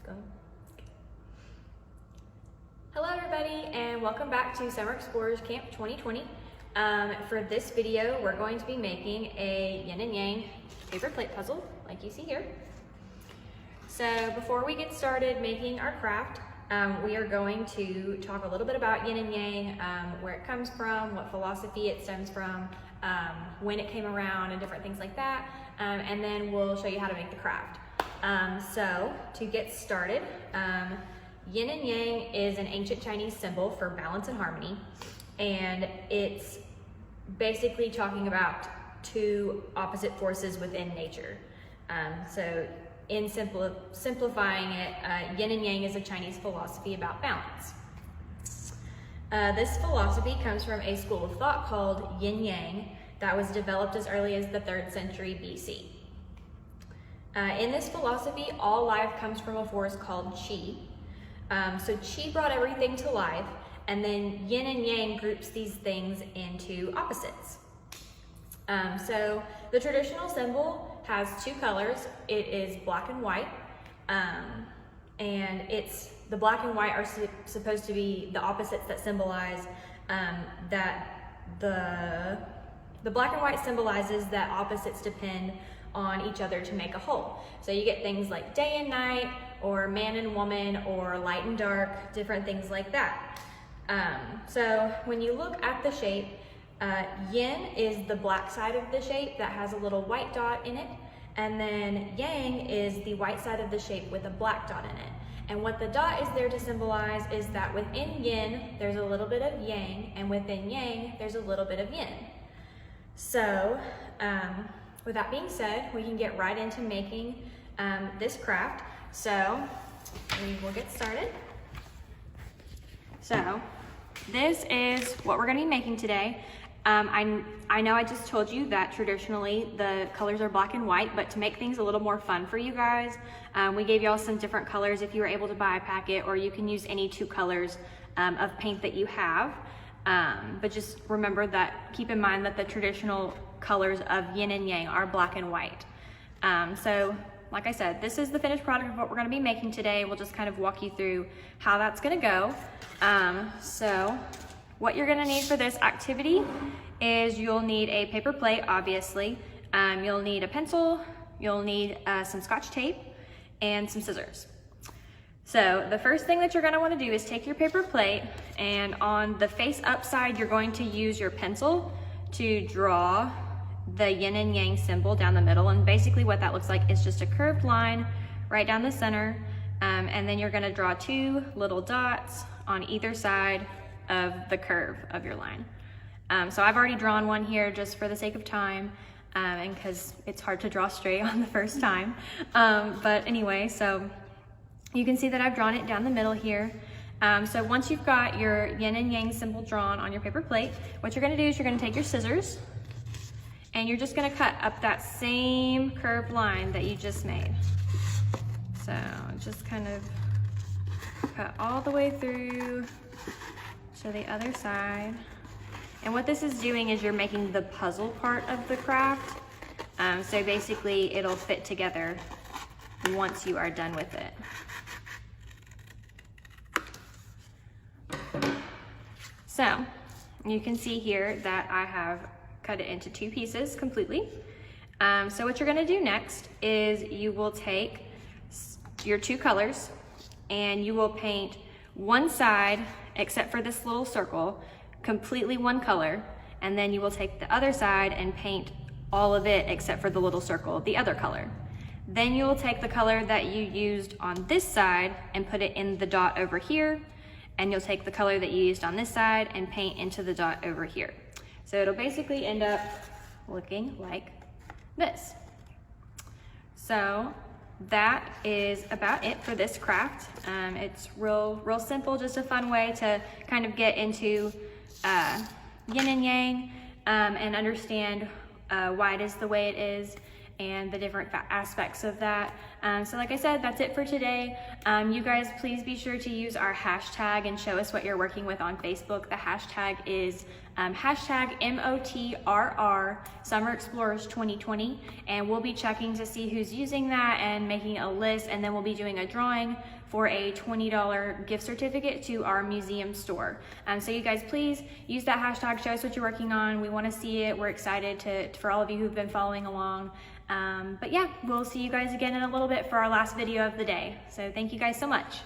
Go ahead. Hello everybody, and welcome back to Summer Explorers Camp 2020. For this video, we're going to be making a yin and yang paper plate puzzle, like you see here. So before we get started making our craft, we are going to talk a little bit about yin and yang, where it comes from, what philosophy it stems from, when it came around, and different things like that. And then we'll show you how to make the craft. So to get started, yin and yang is an ancient Chinese symbol for balance and harmony, and it's basically talking about two opposite forces within nature. So in simplifying it, yin and yang is a Chinese philosophy about balance. This philosophy comes from a school of thought called yin yang that was developed as early as the 3rd century BC. In this philosophy, all life comes from a force called qi. So qi brought everything to life, and then yin and yang groups these things into opposites. So the traditional symbol has two colors. It is black and white, and the black and white are supposed to be the opposites that symbolize that the black and white symbolizes that opposites depend on each other to make a whole. So you get things like day and night, or man and woman, or light and dark, different things like that. So when you look at the shape, yin is the black side of the shape that has a little white dot in it, and then yang is the white side of the shape with a black dot in it. And what the dot is there to symbolize is that within yin, there's a little bit of yang, and within yang, there's a little bit of yin. So, with that being said, we can get right into making this craft. So we will get started. So this is what we're going to be making today. I know I just told you that traditionally the colors are black and white, but to make things a little more fun for you guys, we gave y'all some different colors if you were able to buy a packet, or you can use any two colors of paint that you have. But just remember that, keep in mind that the traditional colors of yin and yang are black and white. So like I said, this is the finished product of what we're going to be making today. We'll just kind of walk you through how that's going to go. So what you're going to need for this activity is you'll need a paper plate, obviously. You'll need a pencil, you'll need some Scotch tape, and some scissors. So the first thing that you're going to want to do is take your paper plate, and on the face up side, you're going to use your pencil to draw the yin and yang symbol down the middle. And basically what that looks like is just a curved line right down the center. And then you're going to draw two little dots on either side of the curve of your line. So I've already drawn one here just for the sake of time, and because it's hard to draw straight on the first time. But anyway, so you can see that I've drawn it down the middle here. So once you've got your yin and yang symbol drawn on your paper plate, what you're going to do is you're going to take your scissors, and you're just going to cut up that same curved line that you just made. So just kind of cut all the way through to the other side. And what this is doing is you're making the puzzle part of the craft. So basically it'll fit together once you are done with it. So you can see here that I have cut it into two pieces completely. So what you're going to do next is you will take your two colors and you will paint one side, except for this little circle, completely one color, and then you will take the other side and paint all of it except for the little circle the other color. Then you will take the color that you used on this side and put it in the dot over here, and you'll take the color that you used on this side and paint into the dot over here. So it'll basically end up looking like this. So that is about it for this craft. It's real simple, just a fun way to kind of get into yin and yang, and understand why it is the way it is and the different aspects of that. So like I said, that's it for today. You guys, please be sure to use our hashtag and show us what you're working with on Facebook. The hashtag is hashtag MOTRR Summer Explorers 2020, and we'll be checking to see who's using that and making a list, and then we'll be doing a drawing for a $20 gift certificate to our museum store. So you guys, please use that hashtag, show us what you're working on. We want to see it. We're excited for all of you who've been following along. But yeah, we'll see you guys again in a little bit for our last video of the day. So thank you guys so much.